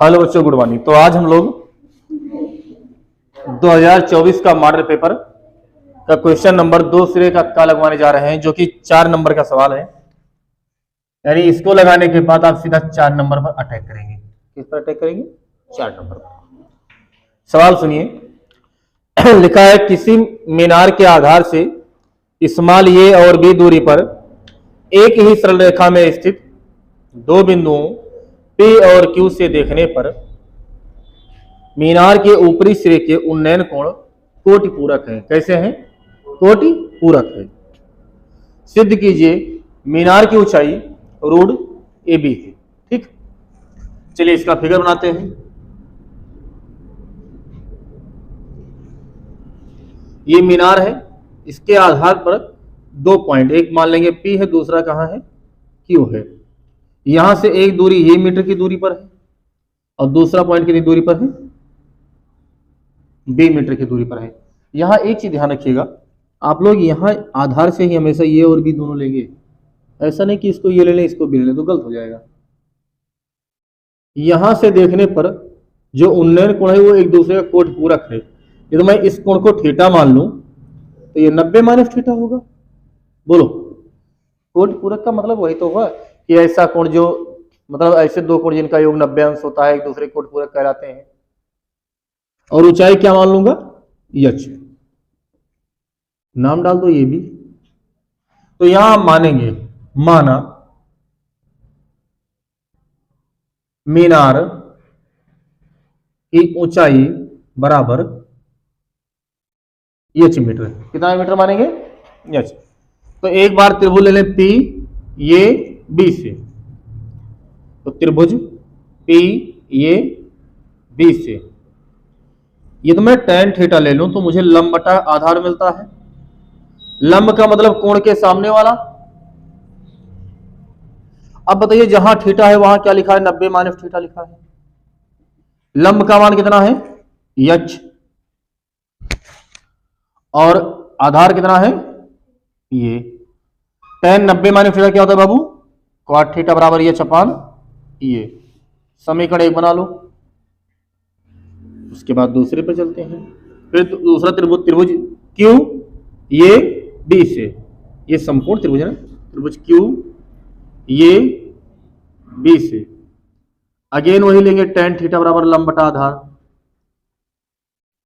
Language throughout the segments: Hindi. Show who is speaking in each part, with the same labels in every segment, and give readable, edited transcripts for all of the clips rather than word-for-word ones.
Speaker 1: हेलो बच्चों, गुड मॉर्निंग। तो आज हम लोग 2024 का मॉडल पेपर का क्वेश्चन नंबर 2 सिरे का अक्का लगवाने जा रहे हैं, जो कि 4 नंबर का सवाल है। यानी इसको लगाने के बाद आप सीधा 4 नंबर पर अटैक करेंगे। किस पर अटैक करेंगे? 4 नंबर पर। सवाल सुनिए। लिखा है, किसी मीनार के आधार से स्मॉल ए और बी दूरी पर एक ही सरल रेखा में स्थित दो बिंदुओं P और Q से देखने पर मीनार के ऊपरी सिरे के उन्नयन कोण कोटि पूरक है। कैसे हैं? कोटि पूरक है। सिद्ध कीजिए मीनार की ऊंचाई रूट AB है। ठीक, चलिए इसका फिगर बनाते हैं। ये मीनार है, इसके आधार पर 2 पॉइंट, एक मान लेंगे P है, दूसरा कहां है? Q है। यहां से एक दूरी ये मीटर की दूरी पर है और दूसरा पॉइंट कितनी दूरी पर है? B मीटर की दूरी पर है। यहां एक चीज ध्यान रखिएगा, आप लोग यहां आधार से ही हमेशा ये और B दोनों लेंगे। ऐसा नहीं कि इसको ये ले लें इसको B ले लें, तो गलत हो जाएगा। यहां से देखने पर जो उन्नयन कोण है वो एक दूसरे का कोट पूरक है। यदि मैं इस कोण को थीटा मान लूं तो ये 90 माइनस थीटा होगा। बोलो, कोट पूरक का मतलब वही तो हुआ कि ऐसा कोण जो मतलब ऐसे दो कोण जिनका योग 90 अंश होता है, एक दूसरे कोट पूरक कहलाते हैं। और ऊंचाई क्या मान लूंगा? h। नाम डाल दो ये भी। तो यहां हम मानेंगे, माना मीनार की ऊंचाई बराबर h मीटर। कितना मीटर मानेंगे? h। तो एक बार त्रिभुज ले लें P ये B से, तो त्रिभुज P ये B से, ये तो मैं tan थीटा ले लूं तो मुझे लंब बटा आधार मिलता है। लंब का मतलब कोण के सामने वाला। अब बताइए जहां थीटा है वहां क्या लिखा है? 90 माइनस थीटा लिखा है। लंब का मान कितना है? h। और आधार कितना है? ये। tan 90 माइनस थीटा क्या होता है बाबू? cot थीटा बराबर h अपान ये। समीकरण 1 बना लो। उसके बाद दूसरे पे चलते हैं। फिर दूसरा त्रिभुज Q ये B से, ये समकोण त्रिभुज है ना, त्रिभुज Q ये B से। अगेन वही लेंगे, tan थीटा बराबर लंब बटा आधार।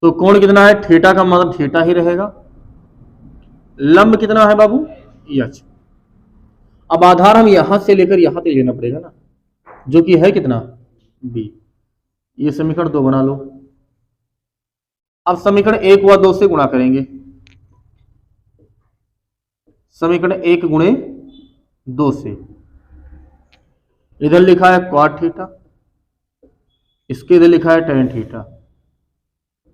Speaker 1: तो कोण कितना है? थीटा का मतलब थीटा ही रहेगा। लंब कितना है बाबू? h। अब आधार हम यहां से लेकर यहां तक लेना पड़ेगा ना, जो कि है कितना? B। ये समीकरण 2 बना लो। अब समीकरण 1 व 2 से गुणा करेंगे। समीकरण 1 गुणे 2 से, इधर लिखा है cot थीटा, इसके इधर लिखा है tan थीटा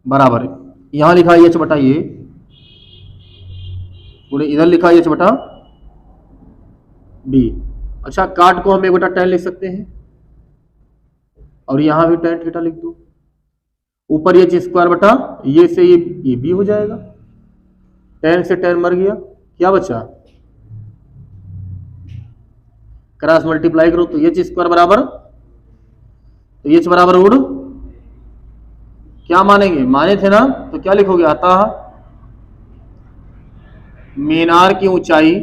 Speaker 1: बराबर, यहां लिखा है h बटा ये, गुणे इधर लिखा है h बटा b। अच्छा, काट को हम 1 बटा tan लिख सकते हैं और यहां भी tan थीटा लिख दो। ऊपर h स्क्वायर बटा ये से ये b हो जाएगा। tan से tan मर गया, क्या बचा? क्रॉस मल्टीप्लाई करो तो h स्क्वायर बराबर, तो h बराबर रूट क्या मानेंगे? माने थे ना, तो क्या लिखोगे? अतः मीनार की ऊंचाई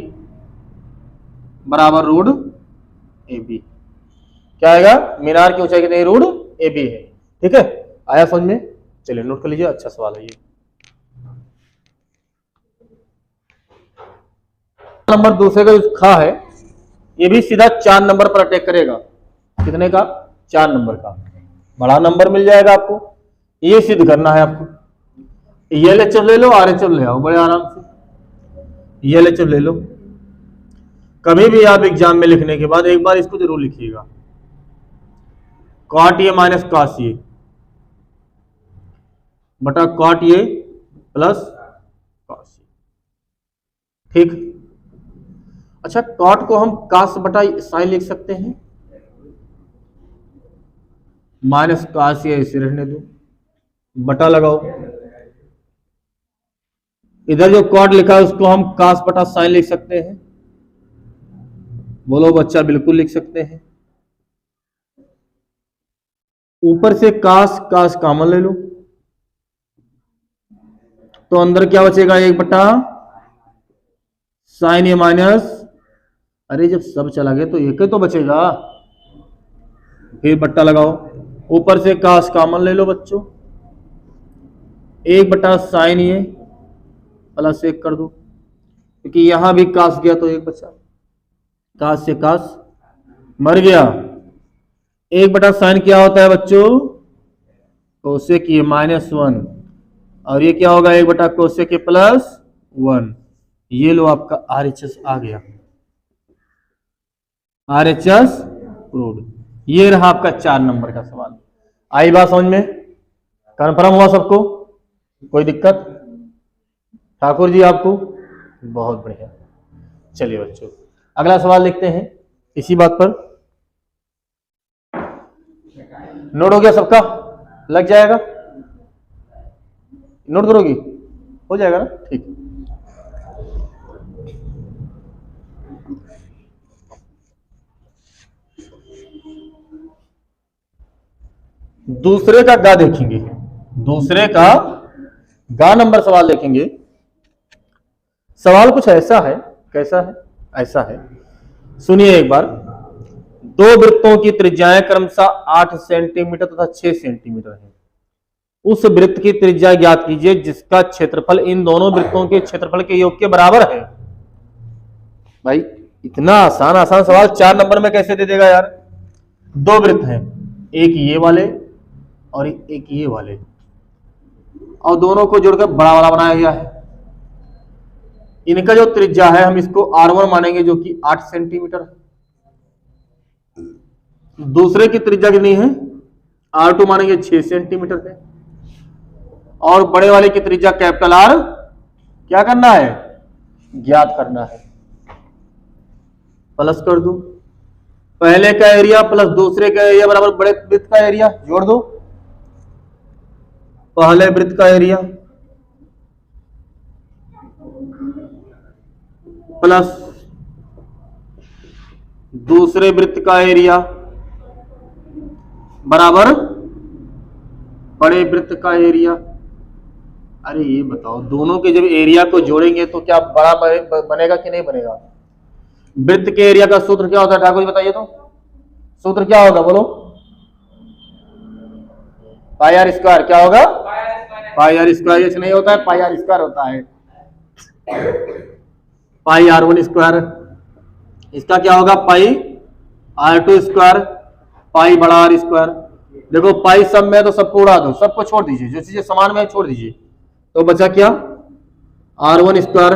Speaker 1: बराबर रूट AB। क्या आएगा? मीनार की ऊंचाई कितनी? रूट AB है। ठीक है, आया समझ में? चलिए नोट कर लीजिए, अच्छा सवाल है ये। नंबर दूसरे का जो खा है, ये भी सीधा 4 नंबर पर अटैक करेगा। कितने का? 4 नंबर का। बड़ा नंबर मिल जाएगा आपको, ये सिद्ध करना है आपको। ये LHF ले लो, RHF ले आओ बड़े आराम से। ये LHF ले लो। कभी भी आप एग्जाम में लिखने के बाद एक बार इसको जरूर लिखिएगा, cot ये माइनस cos ये बटा cot ये प्लस cos ये। ठीक। अच्छा, cot को हम cos बटा साइन लिख सकते हैं, माइनस cos ये इसे रहने दो, बटा लगाओ। इधर जो cot लिखा है उसको हम cos बटा साइन लिख सकते हैं। बोलो बच्चा, बिल्कुल लिख सकते हैं। ऊपर से कास कास कॉमन ले लो, तो अंदर क्या बचेगा, 1/sin ए माइनस, अरे जब सब चला गया तो एक ही तो बचेगा, फिर बट्टा लगाओ, ऊपर से कास कॉमन ले लो बच्चों, 1/sin ए प्लस 1 कर दो, क्योंकि यहां भी कास गया तो 1 बचा, कास से कास मर गया। 1/sin क्या होता है बच्चों, कोसेक ए -1, और ये क्या होगा 1/कोसेक ए +1। ये लो आपका RHS आ गया, RHS प्रूव्ड। ये रहा आपका 4 नंबर का सवाल। आई बात समझ में, कन्फर्म हुआ सबको, कोई दिक्कत ठाकुर जी आपको, बहुत बढ़िया। चलिए बच्चों अगला सवाल देखते हैं इसी बात पर। नोट हो गया सबका, लग जाएगा, नोट करोगी, हो जाएगा ना, ठीक। दूसरे का गा देखेंगे, दूसरे का गा नंबर सवाल देखेंगे। सवाल कुछ ऐसा है, कैसा है, ऐसा है, सुनिए एक बार। दो वृत्तों की त्रिज्याएं क्रमशः 8 सेंटीमीटर तथा 6 सेंटीमीटर है। उस वृत्त की त्रिज्या ज्ञात कीजिए जिसका क्षेत्रफल इन दोनों वृत्तों के क्षेत्रफल के योग के बराबर है। भाई इतना आसान आसान सवाल 4 नंबर में कैसे दे देगा यार। दो वृत्त हैं, एक ये वाले और एक ये वाले, और दोनों को जोड़कर बड़ा वाला बनाया गया है। इनका जो त्रिज्या है हम इसको R1 मानेंगे जो कि 8 सेंटीमीटर है। दूसरे की त्रिज्या कितनी है, R2 मानेंगे 6 सेंटीमीटर है। और बड़े वाले की त्रिज्या कैपिटल R क्या करना है, ज्ञात करना है। प्लस कर दो, पहले का एरिया प्लस दूसरे का एरिया बराबर बड़े वृत्त का एरिया, जोड़ दो। पहले वृत्त का एरिया प्लस दूसरे वृत्त का एरिया बराबर बड़े वृत्त का एरिया। अरे ये बताओ दोनों के जब एरिया को जोड़ेंगे तो क्या बड़ा बनेगा कि नहीं बनेगा। वृत्त के एरिया का सूत्र क्या होता है ठाकुर जी बताइए तो, सूत्र क्या होगा बोलो, पाई आर स्क्वायर। क्या होगा, पाई आर स्क्वायर। ऐसे नहीं होता है, पाई आर स्क्वायर होता है, पाई R1 स्क्वायर। इसका क्या होगा, पाई R2 स्क्वायर, पाई बड़ा R स्क्वायर। देखो पाई सब में तो सबको उड़ा दो, सबको छोड़ दीजिए, जो चीजें समान में छोड़ दीजिए, तो बचा क्या, R1 square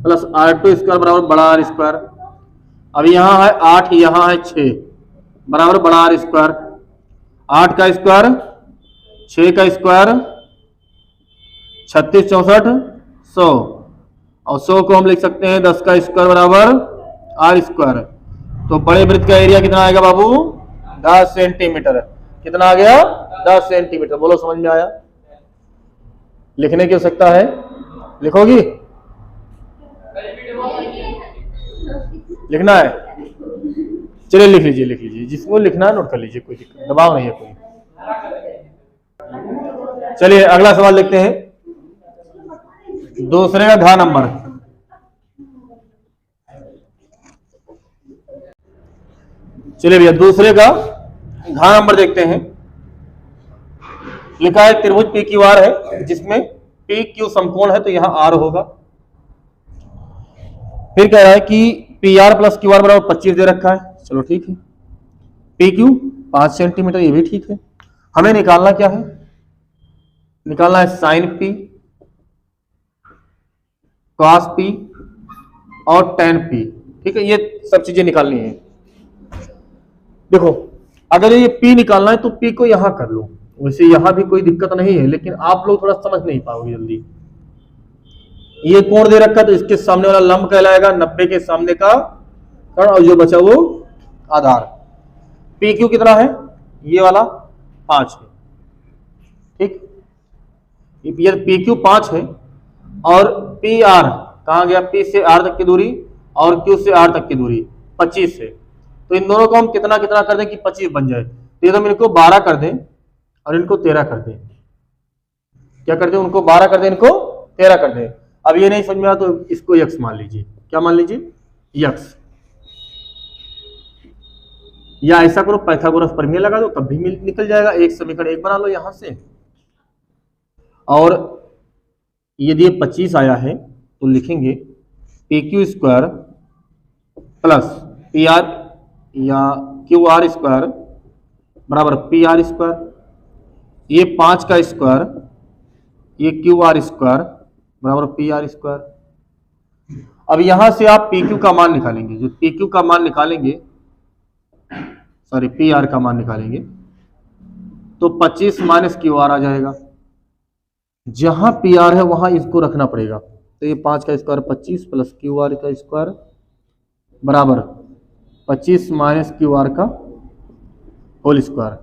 Speaker 1: plus R2 square बराबर बड़ा R स्क्वायर। अब यहां है 8, यहां है 6 बराबर बड़ा R स्क्वायर। 8 का स्क्वायर 6 का स्क्वायर 36 64 100, और 100 को हम लिख सकते हैं 10 का स्क्वायर बराबर R स्क्वायर। तो बड़े वृत्त का एरिया कितना आएगा बाबू, 10 सेंटीमीटर। कितना आ गया, 10 सेंटीमीटर। बोलो समझ में आया। लिखने की आवश्यकता है, लिखोगी, लिखना है, चलिए लिख लीजिए, लिख लीजिए, जिसको लिखना है नोट कर लीजिए, कोई दिक्कत दबाव नहीं है कोई। चलिए अगला सवाल देखते हैं, दूसरे का घा नंबर। चलिए भैया दूसरे का घा नंबर देखते हैं। लिखा है त्रिभुज पी क्यू आर है जिसमें पी क्यू समकोण है, तो यहां आर होगा। फिर कह रहा है कि P R plus Q R बराबर 25 दे रखा है, चलो ठीक है। पी क्यू 5 सेंटीमीटर, ये भी ठीक है। हमें निकालना क्या है, निकालना है साइन पी, कॉस पी और टेन पी, ठीक है। ये सब चीजें निकालनी है। देखो अगर ये पी निकालना है तो पी को यहां कर लो, वैसे यहां भी कोई दिक्कत नहीं है, लेकिन आप लोग थोड़ा समझ नहीं पाओगे जल्दी। ये कोण दे रखा तो इसके सामने वाला लंब कहलाएगा 90 के सामने का कोण, और जो बचा वो आधार। पी क्यू कितना है, ये वाला 5 है, ठीक। ये पी क्यू 5 है और पी आर कहां गया, पी से आर तक की दूरी और क्यू से आर तक की दूरी 25 है। तो इन दोनों को हम कितना कितना कर दें कि 25 बन जाए। तो यदि हम इनको 12 कर दें और इनको 13 कर दें, क्या कर दें, उनको 12 कर दें, इनको 13 कर दें। अब ये नहीं समझ में आया तो इसको यक्स मान लीजिए। क्या मान लीजिए? यक्स। या ऐसा करो, पाइथागोरस प्रमेय लगा दो, तब भी निकल जाएगा। एक समीकरण एक बना लो यहां से। और यदि ये 25 आया है तो लिखेंगे P Q square plus P R या क्यू आर स्क्वायर बराबर पी आर स्क्वायर। ये 5 का स्क्वायर, ये क्यू आर स्क्वायर बराबर पी आर स्क्वायर। अब यहां से आप पी क्यू का मान निकालेंगे। जो पी क्यू का मान निकालेंगे, सॉरी पी आर का मान निकालेंगे, तो 25 माइनस क्यू आर आ जाएगा। जहां पी आर है वहां इसको रखना पड़ेगा। तो ये 5 का स्क्वायर 25 प्लस क्यू आर का स्क्वायर बराबर 25 माइनस क्यू आर का होल स्क्वायर।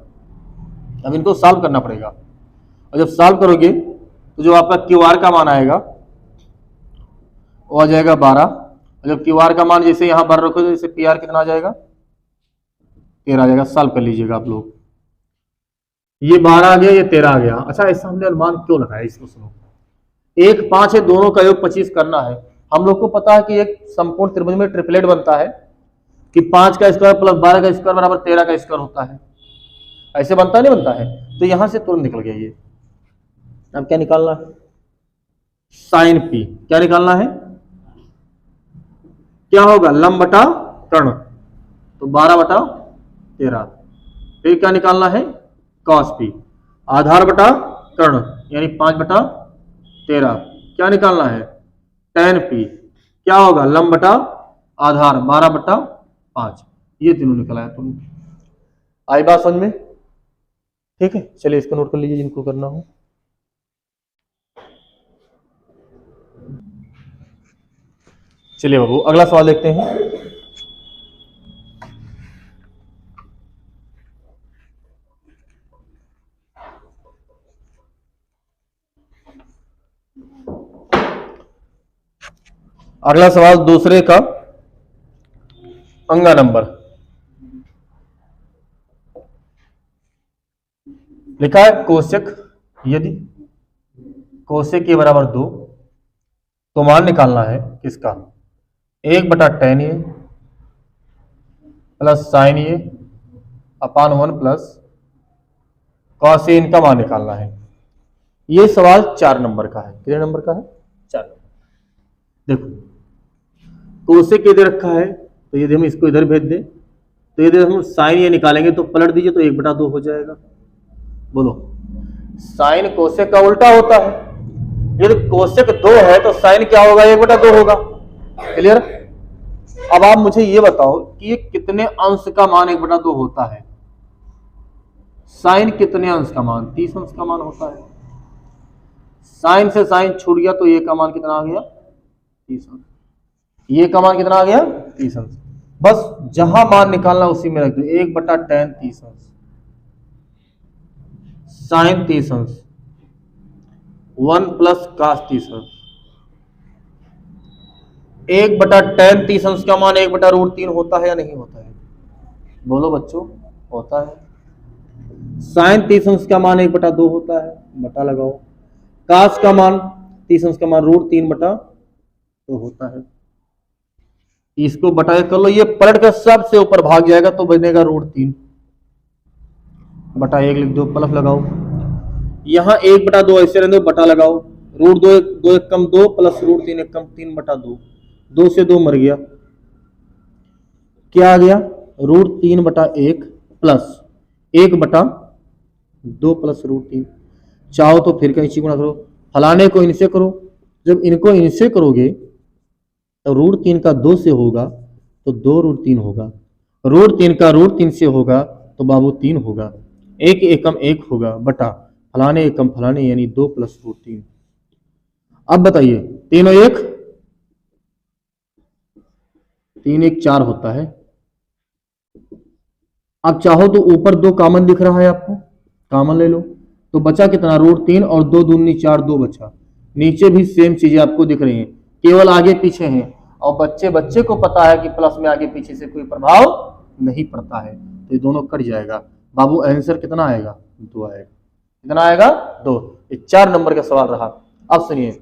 Speaker 1: अब इनको सॉल्व करना पड़ेगा, और जब सॉल्व करोगे तो जो आपका क्यू आर का मान आएगा वो आ जाएगा 12। और जब क्यू आर का मान जैसे यहां भर रखो तो जैसे पी आर कितना आ जाएगा? 13 आ जाएगा। सॉल्व कर लीजिएगा आप लोग। ये 12 आ गया, ये 13 आ गया। अच्छा, ऐसा हमने अनुमान क्यों लगाया? इसको सुनो। 1 5 है, दोनों का योग 25 करना है। हम लोग को पता है कि एक संपूर्ण त्रिभुज में ट्रिपलेट बनता है कि 5 का स्क्वायर प्लस 12 का स्क्वायर बराबर 13 का स्क्वायर होता है। ऐसे बनता नहीं बनता है? तो यहां से तुरंत निकल गया ये। अब क्या निकालना है? Sine P. क्या निकालना है? क्या होगा? लंब बटा कर्ण, तो 12 बटा 13। फिर क्या निकालना है? Cos P. आधार बटा कर्ण यानी 5 बटा 13। क्या निकालना है? tan P. क्या होगा? लंब बटा आधार 12 बटा 5। ये तीनों निकला है। तुम आई बात समझ में? ठीक है, चलिए इसको नोट कर लीजिए जिनको करना हो। चलिए बाबू अगला सवाल देखते हैं। अगला सवाल दूसरे का अंगा नंबर लिखा है। कोशेक यदि कोशेक के बराबर 2 तो मान निकालना है किसका? 1 बटा tan A plus sign A upon 1 plus cos A, इनका मान निकालना है। ये सवाल 4 नंबर का है। कितने नंबर का है? 4 नंबर। देखो कोशेक इधर रखा है, तो यदि हम इसको इधर भेज दें तो यदि हम साइन ए निकालेंगे तो पलट दीजिए तो 1 बटा 2 हो जाएगा। बोलो, साइन कोशेक का उल्टा होता है। यदि कोशेक 2 है तो साइन क्या होगा? 1 बटा 2 होगा। क्लियर? अब आप मुझे ये बताओ कि ये कितने अंश का मान 1 बटा 2 होता है? साइन कितने अंश का मान? 30 अंश का मान होता है। साइन से साइन छूट गया तो ये का मान कितना आ गया? 30 अंश। ये का मान कितना आ गया? 30 अंश। बस जहां मान निकालना उसी में रख दो। 1 बटा tan 30 अंश, साइन 30 अंश, 1 प्लस cos 30 अंश। 1 बटा tan 30 अंश का मान 1 बटा √3 होता है या नहीं होता है? बोलो बच्चों, होता है। साइन 30 अंश का मान 1 बटा 2 होता है, बटा लगाओ। cos का मान 30 अंश का मान √3 बटा 2 होता है। इसको बटा कर लो, ये पलट कर सबसे ऊपर भाग जाएगा तो बनेगा √3 बटा 1 लिख दो, प्लस लगाओ। यहां 1 बटा 2 ऐसे रहने दो, बटा लगाओ। √2 2 1 कम 2 प्लस √3 1 कम 3 बटा 2। 2 से 2 मर गया। क्या आ गया? √3 बटा 1 प्लस 1 बटा 2 प्लस √3। चाहो तो फिर कैंची गुणा करो, फलाने को इनसे करो। जब इनको इनसे करोगे तो √3 का 2 से होगा तो 2 √3 होगा। √3 का √3 से होगा तो बाबू 3 होगा। 1 एकम 1 होगा बटा फलाने एकम फलाने यानी 2 प्लस √3। अब बताइए 3 और 1 3 1 4 होता है। अब चाहो तो ऊपर 2 कॉमन दिख रहा है आपको, कॉमन ले लो तो बचा कितना? √3 और 2 दूनी 4, 2 बचा। नीचे भी सेम चीजें आपको दिख रही हैं, केवल आगे पीछे हैं। और बच्चे को पता है कि प्लस में आगे पीछे से कोई प्रभाव नहीं पड़ता है, तो ये दोनों कट जाएगा। बाबू आंसर कितना आएगा? 2 आएगा। कितना आएगा? 2। ये 4 नंबर का सवाल रहा। अब सुनिए,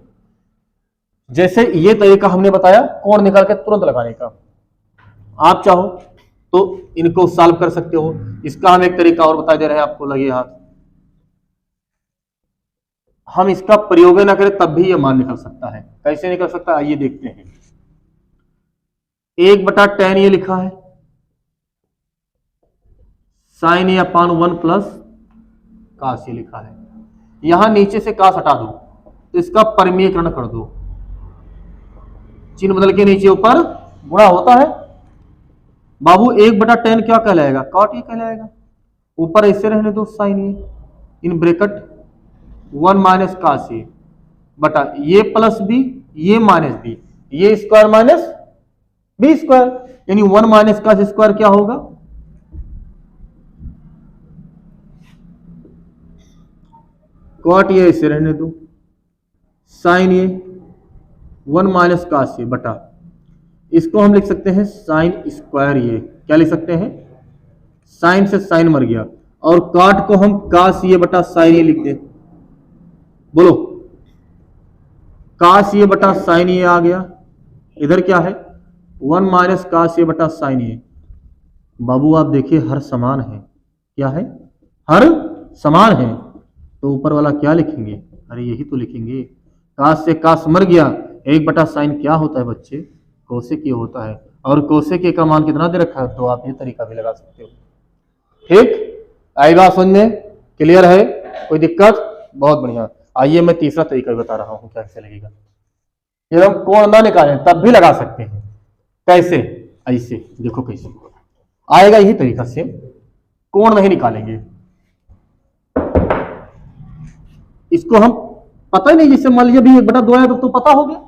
Speaker 1: जैसे ये तरीका हमने बताया कोण निकाल के तुरंत लगाने का, आप चाहो तो इनको सॉल्व कर सकते हो। इसका हम एक तरीका और बता दे रहे हैं आपको, लगे हाथ। हम इसका प्रयोग ना करें तब भी ये मान निकल सकता है। कैसे निकल सकता है आइए देखते हैं। 1/tan ये लिखा है, साइन ए अपान 1 प्लस कास ये लिखा है। यहां नीचे से कास हटा दो तो इसका परमीयकरण कर दो, चिन्ह बदल के नीचे ऊपर गुणा होता है। बाबू 1/tan क्या कहलाएगा? कॉट ये कहलाएगा। ऊपर ऐसे रहने दो sine a in bracket 1 minus cos a बटा ये प्लस बी ये माइनस बी, ये स्क्वायर माइनस बी स्क्वायर, यानी 1 माइनस कास स्क्वायर क्या होगा? कॉट ये ऐसे रहने दो, sine A 1 minus cos a बटा इसको हम लिख सकते हैं साइन स्क्वायर ये। क्या लिख सकते हैं? साइन से साइन मर गया, और काट को हम कास ये बटा साइन ये लिख दे। बोलो, कास ये बटा साइन ये आ गया। इधर क्या है? 1 माइनस कास ये बटा साइन ये। बाबू आप देखिए हर समान है। क्या है? हर समान है। तो ऊपर वाला क्या लिखेंगे? अरे यही तो लिखेंगे, कास से कास मर गया, 1/sin क्या होता है बच्चे? कोसेक ये होता है। और कोसेक का मान कितना दे रखा है? तो आप ये तरीका भी लगा सकते हो। ठीक, आई बात समझ में? क्लियर है? कोई दिक्कत? बहुत बढ़िया। आइए मैं तीसरा तरीका बता रहा हूं कैसे लगेगा। ये हम कोण ना निकालें तब भी लगा सकते हैं। कैसे? ऐसे देखो कैसे आएगा, यही तरीका से। कोण नहीं निकालेंगे, इसको हम पता ही नहीं, जैसे मान लीजिए भी 1/2 आया तो पता हो गया,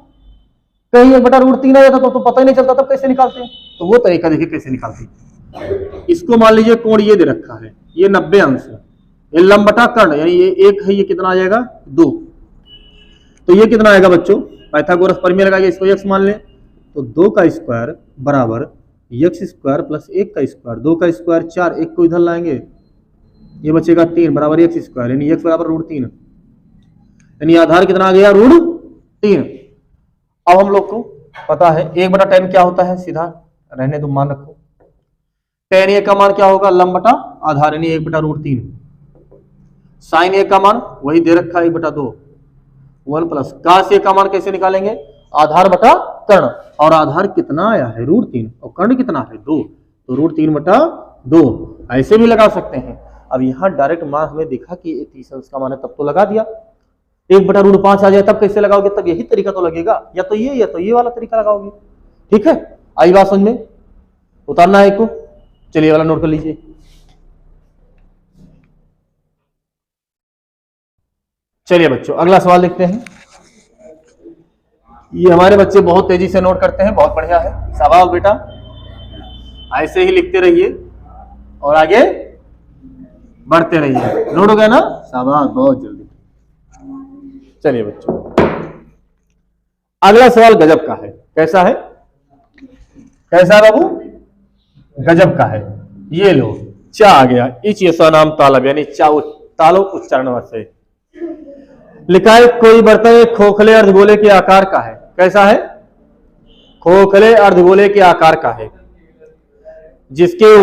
Speaker 1: कहीं 1/√3 आया था तो पता ही नहीं चलता, तब कैसे निकालते हैं? तो वो तरीका देखिए कैसे निकालते हैं। इसको मान लीजिए कोण ये दे रखा है, ये 90 अंश है, ये लंब बटा कर्ण, यानी ये 1 है, ये कितना आ जाएगा? 2। तो ये कितना आएगा बच्चों? पाइथागोरस प्रमेय लगाइए, इसको x मान लें तो 2 का स्क्वायर बराबर x स्क्वायर प्लस 1 का स्क्वायर, 2 का स्क्वायर 4, 1 को इधर लाएंगे ये बचेगा 3 बराबर x स्क्वायर, यानी x बराबर √3, यानी आधार कितना आ गया? √3। अब हम लोग को पता है 1/tan क्या होता है, सीधा रहने दो मान रखो। tan a का मान क्या होगा? लंब बटा आधार, यानी 1/√3। साइन a का मान वही दे रखा है 1/2, 1 प्लस कास a का मान कैसे निकालेंगे? आधार बटा कर्ण, और आधार कितना आया है? √3, और कर्ण कितना है? 2, तो √3/2 ऐसे भी लगा सकते हैं। अब यहाँ डायरेक्ट मान हमें देखा कि 30 अंश का मान है, तब तो लगा दिया। 1/√5 आ जाए तब कैसे लगाओगे? तब यही तरीका तो लगेगा, या तो ये वाला तरीका लगाओगे। ठीक है, आई बात समझ में? उतारना है एक को, चलिए वाला नोट कर लीजिए। चलिए बच्चों अगला सवाल देखते हैं। ये हमारे बच्चे बहुत तेजी से नोट करते हैं, बहुत बढ़िया है, शाबाश बेटा, ऐसे ही लिखते रहिए और आगे बढ़ते रहिए। नोट हो गया ना? शाबाश, बहुत जल्दी। चलिए बच्चों अगला सवाल गजब का है। कैसा है? कैसा है बाबू? गजब का है। ये लो, चा आ गया, इच ये नाम तालब, यानी चा तालो उच्चारण से लिखा है। कोई बर्तन एक खोखले अर्धगोले के आकार का है। कैसा है? खोखले अर्धगोले के आकार का है, जिसके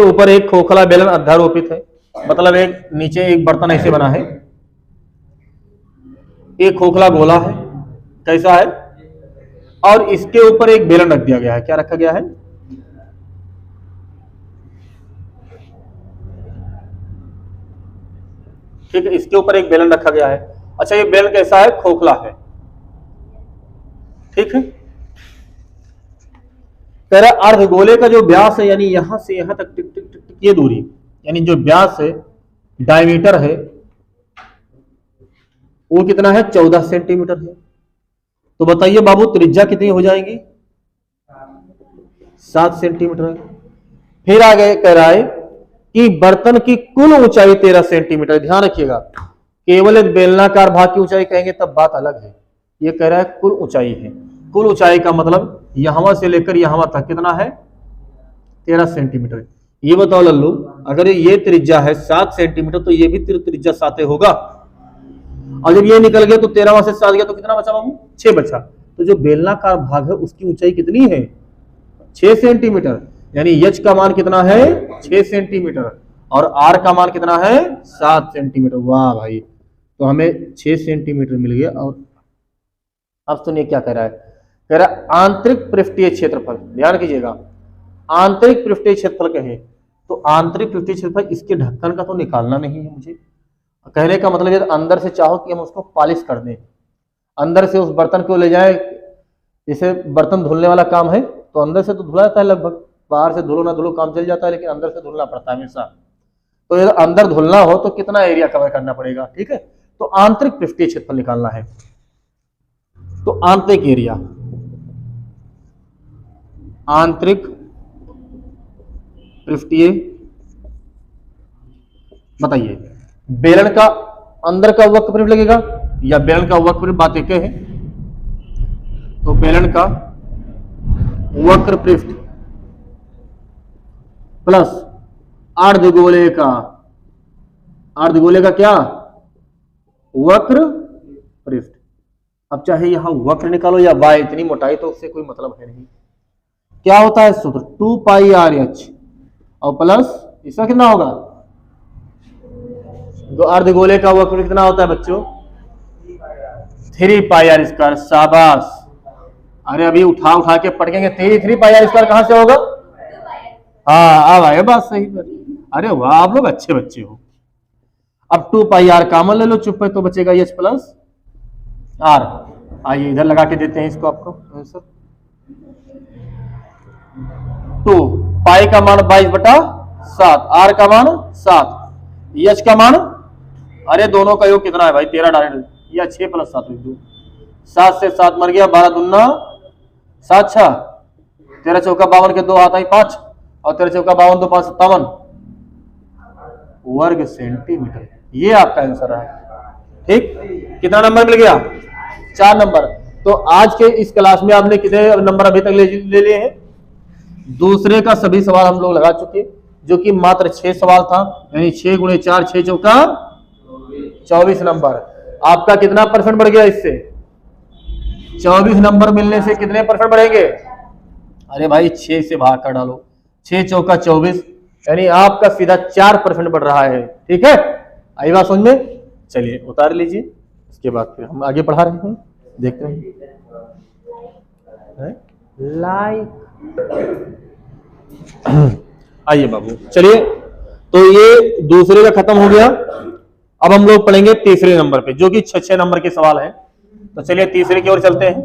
Speaker 1: ऊपर एक खोखला बेलन अध्यारोपित है। मतलब एक नीचे एक बर्तन ऐसे बना है, एक खोखला गोला है। कैसा है? और इसके ऊपर एक बेलन रख दिया गया है। क्या रखा गया है? ठीक है, इसके ऊपर एक बेलन रखा गया है। अच्छा, ये बेलन कैसा है? खोखला है। ठीक है, कह रहा अर्धगोले का जो व्यास है, यानी यहां से यहां तक टिक टिक टिक टिक ये दूरी, यानी जो व्यास है, डायमीटर है, वो कितना है? 14 सेंटीमीटर है। तो बताइए बाबू त्रिज्या कितनी हो जाएगी? 7 सेंटीमीटर है। फिर आगे कह रहा है कि बर्तन की कुल ऊंचाई 13 सेंटीमीटर। ध्यान रखिएगा, केवल एक बेलनाकार भाग की ऊंचाई कहेंगे तब बात अलग है। ये कह रहा है कुल ऊंचाई है। कुल ऊंचाई का मतलब यहां से लेकर यहां तक कितना है? 13 सेंटीमीटर। ये बताओ लल्लू, अगर ये त्रिज्या है 7 सेंटीमीटर तो ये भी त्रिज्या 7 होगा। और जब ये निकल गया तो 13 वहां से 7 गया तो कितना बचा बाबू? 6 बचा। तो जो बेलनाकार भाग है उसकी ऊंचाई कितनी है? 6 सेंटीमीटर। यानी यच का मान कितना है? 6 सेंटीमीटर। और आर का मान कितना है? 7 सेंटीमीटर। वाह भाई, तो हमें 6 सेंटीमीटर मिल गया। और अब सुनिए क्या कह रहा है, कह रहा है आंतरिक पृष्ठीय क्षेत्रफल। ध्यान कीजिएगा, आंतरिक पृष्ठीय क्षेत्रफल कहे तो आंतरिक पृष्ठीय क्षेत्रफल इसके ढक्कन का तो निकालना नहीं है मुझे। कहने का मतलब ये अंदर से चाहो कि हम उसको पॉलिश कर दें, अंदर से उस बर्तन को ले जाए, जैसे बर्तन धुलने वाला काम है तो अंदर से तो धुला जाता है लगभग, बाहर से धुलो ना धुलो काम चल जाता है, लेकिन अंदर से धुलना पड़ता है हमेशा। तो यदि अंदर धुलना हो तो कितना एरिया कवर करना पड़ेगा? ठीक है, तो आंतरिक पृष्ठीय क्षेत्रफल निकालना है। तो आंतरिक एरिया, आंतरिक पृष्ठीय, बताइए बेलन का अंदर का वक्र पृष्ठ लगेगा या बेलन का वक्र पृष्ठ? बात एक है। तो बेलन का वक्र पृष्ठ प्लस अर्धगोले का, अर्धगोले का क्या? वक्र पृष्ठ। अब चाहे यहां वक्र निकालो या वाय, इतनी मोटाई तो उससे कोई मतलब है नहीं। क्या होता है सूत्र? 2 पाई आर एच और प्लस इसका कितना होगा? अर्धगोले का वक्र कितना होता है बच्चों? 3 पाई आर स्क्वायर। शाबाश, अरे अभी उठा उठा के पढ़ेंगे। 3 पाई आर स्क्वायर कहां से होगा? हाँ अब आए बात सही पर। अरे वाह, आप लोग अच्छे बच्चे हो। अब 2 पाई आर कॉमन ले लो, चुप है तो बचेगा एच प्लस आर। आइए इधर लगा के देते हैं इसको आपको आंसर। 2 पाई का मान 22/7, आर का मान 7, एच का मान, अरे दोनों का योग कितना है भाई? 13 डायरेक्ट, या 6 + 7 लिख दो। 7 से 7 मर गया, 12 दूना 7 6, 13 चौका 52 के 2 हाथ आई 5, और 13 चौका 52 2 5 57 वर्ग सेंटीमीटर। ये आपका आंसर है। ठीक, कितना नंबर मिल गया? 4 नंबर। तो आज के इस क्लास में आपने कितने नंबर अभी तक ले लिए हैं? दूसरे का सभी सवाल हम लोग लगा चुके, जो कि मात्र 6 सवाल था, यानी 6 × 4 6 चौका 24 नंबर। आपका कितना परसेंट बढ़ गया इससे? 24 नंबर मिलने से कितने परसेंट बढ़ेंगे? अरे भाई 6 से भाग कर डालो, 6 चौका 24, यानी आपका सीधा 4% बढ़ रहा है। ठीक है, आई बात समझ में? चलिए उतार लीजिए, इसके बाद फिर हम आगे पढ़ा रहे हैं, देखते हैं। लाइक आइए बाबू, चलिए तो ये दूसरे का खत्म हो गया। अब हम लोग पढ़ेंगे तीसरे नंबर पे, जो कि 6 नंबर के सवाल है। तो चलिए तीसरे की ओर चलते हैं।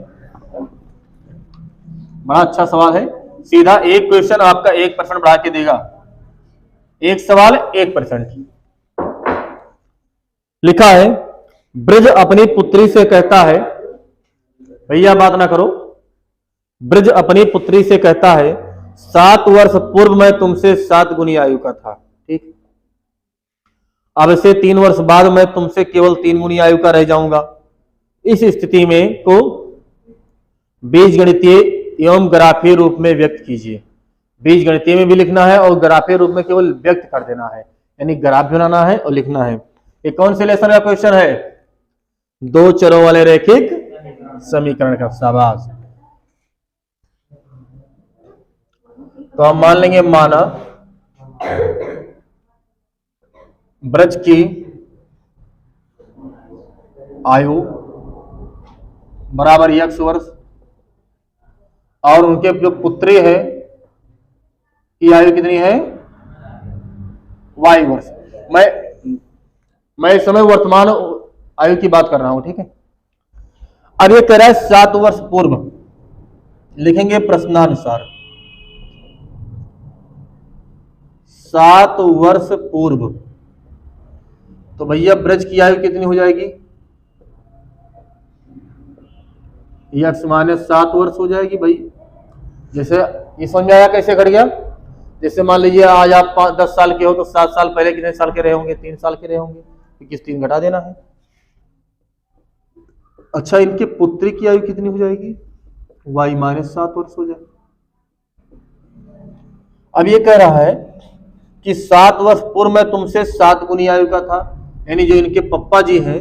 Speaker 1: बड़ा अच्छा सवाल है, सीधा एक क्वेश्चन आपका 1% बढ़ा के देगा। एक सवाल 1%। लिखा है, ब्रज अपनी पुत्री से कहता है, भैया बात ना करो, ब्रज अपनी पुत्री से कहता है 7 वर्ष पूर्व मैं तुमसे 7 गुनी आयु का था। ठीक, अब से 3 वर्ष बाद मैं तुमसे केवल 3 गुनी आयु का रह जाऊंगा। इस स्थिति में को बीजगणितीय एवं ग्राफीय रूप में व्यक्त कीजिए। बीजगणितीय में भी लिखना है और ग्राफीय रूप में केवल व्यक्त कर देना है, यानी ग्राफ बनाना है और लिखना है। ये कौन से लेसन का क्वेश्चन है? 2 चरों वाले रैखिक समीकरण का। शाबाश। तो हम मान लेंगे, माना ब्रज की आयु बराबर x वर्ष और उनके जो पुत्री है की आयु कितनी है? y वर्ष। मैं इस समय वर्तमान आयु की बात कर रहा हूं। ठीक है, अब ये कह रहा है 7 वर्ष पूर्व, लिखेंगे प्रश्नानुसार 7 वर्ष पूर्व। तो भैया ब्रज की आयु कितनी हो जाएगी? x - 7 वर्ष हो जाएगी भाई। जैसे ये समझ में आया कैसे घट गया? जैसे मान लीजिए आज आप 10 साल के हो तो 7 साल पहले कितने साल के रहे होंगे? 3 साल के रहे होंगे, तो 3 घटा देना है। अच्छा, इनके पुत्री की आयु कितनी हो जाएगी? y - 7 वर्ष हो जाए। अब ये कह रहा है कि 7 वर्ष पूर्व में तुमसे 7 गुनी आयु का था, यानी जो इनके पप्पा जी हैं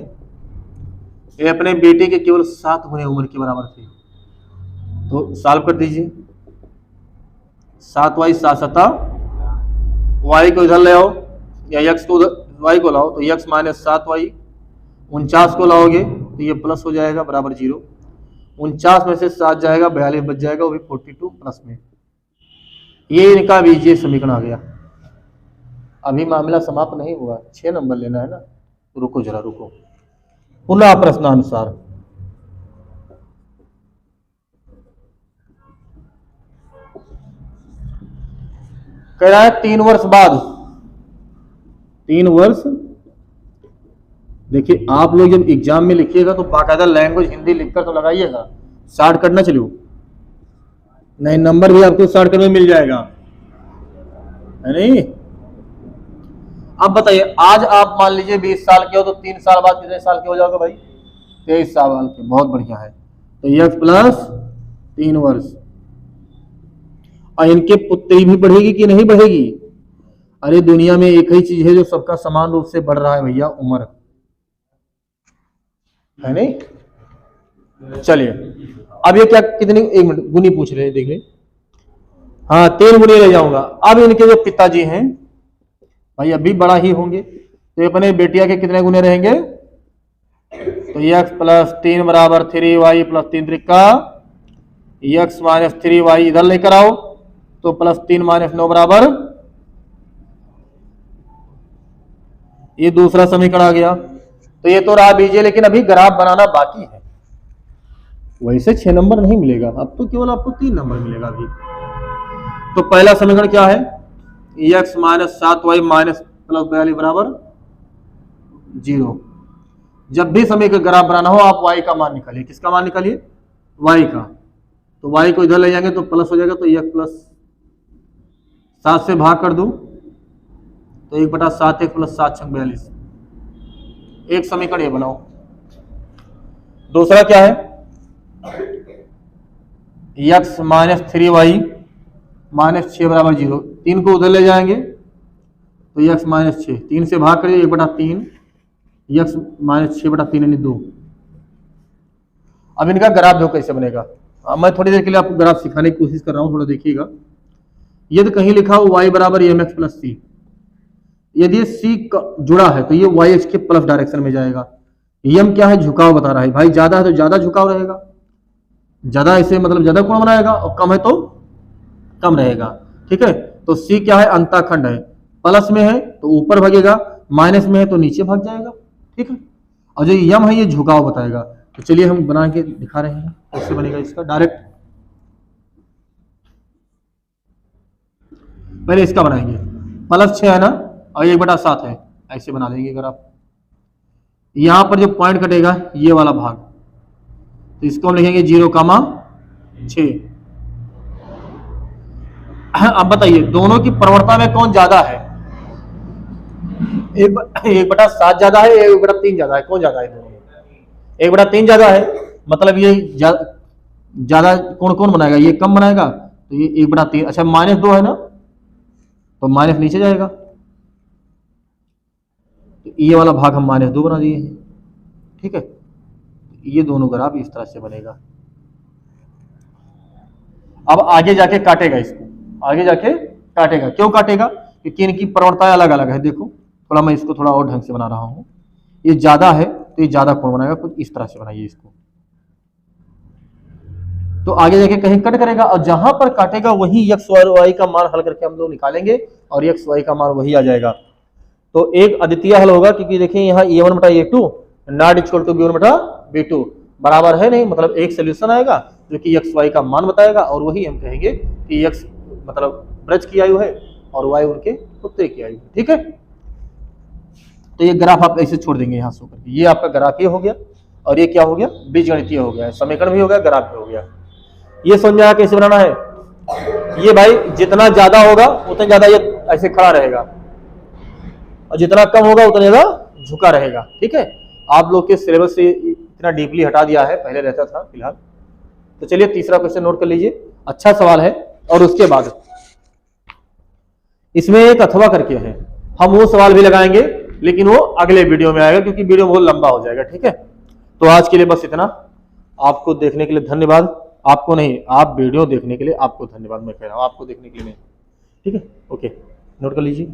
Speaker 1: ये अपने बेटे के केवल 7 गुने उम्र के बराबर थे। तो सॉल्व कर दीजिए, 7y 7 सता, y को इधर ले आओ या x को y को लाओ, तो x माइनस 7y, 49 को लाओगे तो ये प्लस हो जाएगा बराबर 0, 49 में से 7 जाएगा 42 बच जाएगा, वो भी 42 प्लस में। ये इनका बीजीय समीकरण आ गया। अभी मामला समाप्त नहीं हुआ, 6 नंबर लेना है ना, रुको जरा रुको। पुनः प्रश्नानुसार कह रहा है 3 वर्ष बाद, 3 वर्ष, देखिए आप लोग जब एग्जाम में लिखिएगा तो बाकायदा लैंग्वेज हिंदी लिखकर तो लगाइएगा, शॉर्टकट ना चलो, नहीं नंबर भी आपको शॉर्टकट में मिल जाएगा, है नहीं। अब बताइए, आज आप मान लीजिए 20 साल के हो तो 3 साल बाद कितने साल के हो जाओगे भाई? 23 साल के, बहुत बढ़िया है। तो x प्लस 3 वर्ष, और इनके पुत्री भी बढ़ेगी कि नहीं बढ़ेगी? अरे दुनिया में एक ही चीज है जो सबका समान रूप से बढ़ रहा है भैया, उम्र, है नहीं। चलिए अब ये क्या कितनी, एक मिनट, गुनी पूछ रहे हैं, देख ले, हाँ 3 गुनी ले जाऊंगा। अब इनके जो पिताजी हैं भाई अभी बड़ा ही होंगे, तो ये अपने बेटिया के कितने गुने रहेंगे? तो x प्लस 3 बराबर 3y plus 3 Trika x minus 3y, इधर लेकर आओ तो प्लस 3 माइनस 9 बराबर, ये दूसरा समीकरण आ गया। तो ये तो रहा बीजे, लेकिन अभी ग्राफ बनाना बाकी है। वैसे 6 नंबर नहीं मिलेगा, अब तो केवल आपको 3 नंबर मिलेगा अभी। तो पहला समीकरण क्या है? x minus 7y minus plus 42 बराबर 0। जब भी समीकरण ग्राफ बनाना हो आप y का मान निकालिए। किसका मान निकालिए? y का। तो y को इधर ले जाएंगे तो प्लस हो जाएगा, तो x प्लस 7 से भाग कर दो तो 1/7 1 प्लस 7 छंग 42। एक समीकरण ये बनाओ। दूसरा क्या है? x माइनस 3y माइनस 6 बराबर 0। 3 को उधर ले जाएंगे तो x माइनस 6, 3 से भाग करिए 1/3, x माइनस 6/3 यानी 2। अब इनका ग्राफ दो कैसे बनेगा। मैं थोड़ी देर के लिए आपको ग्राफ सिखाने की कोशिश कर रहा हूं, थोड़ा देखिएगा। यदि कहीं लिखा हो y बराबर mx प्लस c, यदि c जुड़ा है तो ये y एक्स के प्लस डायरेक्शन में जाएगा। m क्या है? झुकाव बता रहा है भाई, ज्यादा है तो ज्यादा झुकाव रहेगा, ज्यादा ऐसे मतलब ज्यादा कोण बनाएगा, और कम है तो कम रहेगा, ठीक है। तो c क्या है? अंताखंड है, प्लस में है तो ऊपर भागेगा, माइनस में है तो नीचे भाग जाएगा, ठीक है। और जो यम है ये झुकाव बताएगा। तो चलिए हम बना के दिखा रहे हैं कैसे बनेगा इसका डायरेक्ट। पहले इसका बनाएंगे, प्लस 6 है ना और 1/7 है, ऐसे बना देंगे। अगर आप यहां पर जो पॉइंट कटेगा ये वाला भाग, तो इसको हम लिखेंगे 0,6। अब बताइए दोनों की प्रवणता में कौन ज्यादा है? 1/7 ज्यादा है, 1/3 ज्यादा है? कौन ज्यादा है? दोनों में 1/3 ज्यादा है, मतलब ये ज्यादा कौन कौन बनाएगा? ये कम बनाएगा, तो ये 1/3। अच्छा -2 है ना, तो माइनस नीचे जाएगा, तो ये वाला भाग हम -2 बना दिए हैं, ठीक है। ये दोनों ग्राफ इस तरह से बनेगा। अब आगे जाके काटेगा इसको, आगे जाके काटेगा। क्यों काटेगा? क्योंकि इनकी प्रवणताएं अलग अलग है। देखो थोड़ा मैं इसको थोड़ा और ढंग से बना रहा हूं। ये ज्यादा है तो ये ज्यादा कोण बनाएगा, कुछ इस तरह से बनाइए इसको। तो आगे जाके कहीं कट करेगा, और जहां पर काटेगा वही x और y का मान हल करके हम लोग निकालेंगे, और x y का मान वही आ जाएगा। तो एक अद्वितीय हल होगा, क्योंकि देखिए यहाँ a1/a2 not equal to b1/b2 बराबर है नहीं, मतलब एक सोल्यूशन आएगा जो कि x y का मान बताएगा, और वही हम कहेंगे कि x मतलब ब्रज की आयु है और y उनके पुत्र की आयु, ठीक है। तो ये ग्राफ आप ऐसे छोड़ देंगे यहाँ से करके। ये आपका ग्राफ ये हो गया, और ये क्या हो गया? बीजगणितीय हो गया, समीकरण भी हो गया, ग्राफ भी हो गया। ये समझ में आया कैसे बनाना है? ये भाई जितना ज्यादा होगा उतना ज्यादा ये ऐसे खड़ा रहेगा, और जितना कम होगा उतना ज्यादा झुका रहेगा, ठीक है। आप लोग के सिलेबस से इतना डीपली हटा दिया है, पहले रहता था फिलहाल। तो चलिए तीसरा क्वेश्चन नोट कर लीजिए, अच्छा सवाल है। और उसके बाद इसमें एक अथवा करके है, हम वो सवाल भी लगाएंगे लेकिन वो अगले वीडियो में आएगा क्योंकि वीडियो बहुत लंबा हो जाएगा। ठीक है, तो आज के लिए बस इतना। आपको देखने के लिए धन्यवाद। आपको नहीं, आप वीडियो देखने के लिए आपको धन्यवाद मैं कह रहा हूँ, आपको देखने के लिए नहीं। ठीक है, ओके, नोट कर लीजिए।